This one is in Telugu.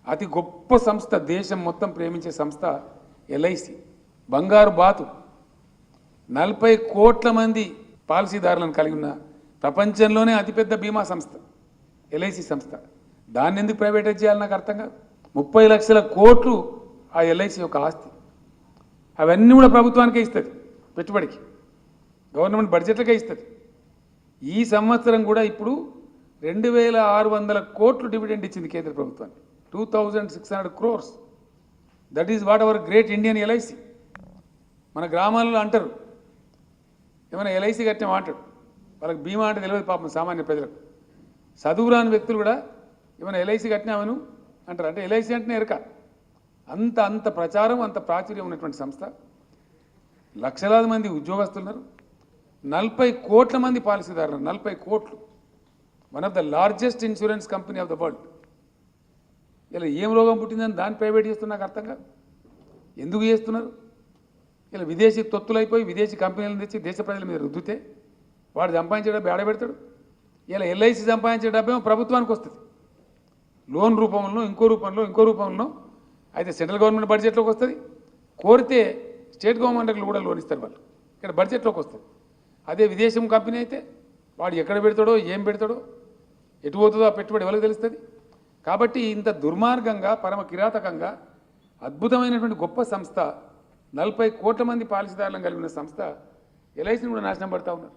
అతి గొప్ప సంస్థ, దేశం మొత్తం ప్రేమించే సంస్థ ఎల్ఐసి. బంగారు బాతు 40 కోట్ల మంది పాలసీదారులను కలిగి ఉన్న ప్రపంచంలోనే అతిపెద్ద బీమా సంస్థ ఎల్ఐసి సంస్థ. దాన్ని ఎందుకు ప్రైవేటైజ్ చేయాలి నాకు అర్థం కాదు. 30 లక్షల కోట్లు ఆ ఎల్ఐసి యొక్క ఆస్తి. అవన్నీ కూడా ప్రభుత్వానికే ఇస్తుంది, పెట్టుబడికి గవర్నమెంట్ బడ్జెట్లకే ఇస్తుంది. ఈ సంవత్సరం కూడా ఇప్పుడు 2600 కోట్లు డివిడెండ్ ఇచ్చింది కేంద్ర ప్రభుత్వానికి, 2600 crores. That is what hour great Indian LIC. మన గ్రామాల్లో అంటారు, ఏమైనా ఎల్ఐసి కట్టినా అంటాడు, వాళ్ళకి బీమా అంటే తెలియదు పాపం సామాన్య ప్రజలకు. చదువురాని వ్యక్తులు కూడా ఏమైనా ఎల్ఐసి కట్టినామను అంటారు. అంటే ఎల్ఐసి అంటేనే ఎరక. అంత ప్రచారం, అంత ప్రాచుర్యం ఉన్నటువంటి సంస్థ. లక్షలాది మంది ఉద్యోగస్తులున్నారు, 40 కోట్ల మంది పాలసీదారులు, 40 కోట్లు. One of the largest insurance company of the world. ఇలా ఏం రోగం పుట్టిందని దాన్ని ప్రైవేట్ చేస్తున్నా నాకు అర్థం కాదు. ఎందుకు చేస్తున్నారు? ఇలా విదేశీ తొత్తులైపోయి విదేశీ కంపెనీలను తెచ్చి దేశ ప్రజల మీద రుద్దితే వాడు సంపాదించే డబ్బు ఆడబెడతాడు. ఇలా ఎల్ఐసి సంపాదించే డబ్బేమో ప్రభుత్వానికి వస్తుంది, లోన్ రూపంలో, ఇంకో రూపంలో. అయితే సెంట్రల్ గవర్నమెంట్ బడ్జెట్లోకి వస్తుంది, కోరితే స్టేట్ గవర్నమెంట్లు కూడా లోన్ ఇస్తారు వాళ్ళు, ఇక్కడ బడ్జెట్లోకి వస్తుంది. అదే విదేశం కంపెనీ అయితే వాడు ఎక్కడ పెడతాడో, ఏం పెడతాడో, ఎటు పోతుందో ఆ పెట్టుబడి ఎవరికి తెలుస్తుంది. కాబట్టి ఇంత దుర్మార్గంగా, పరమ కిరాతకంగా అద్భుతమైనటువంటి గొప్ప సంస్థ, 40 కోట్ల మంది పాలసీదారులను కలిగిన సంస్థ ఎల్ఐసిని కూడా నాశనం పడతా ఉన్నారు.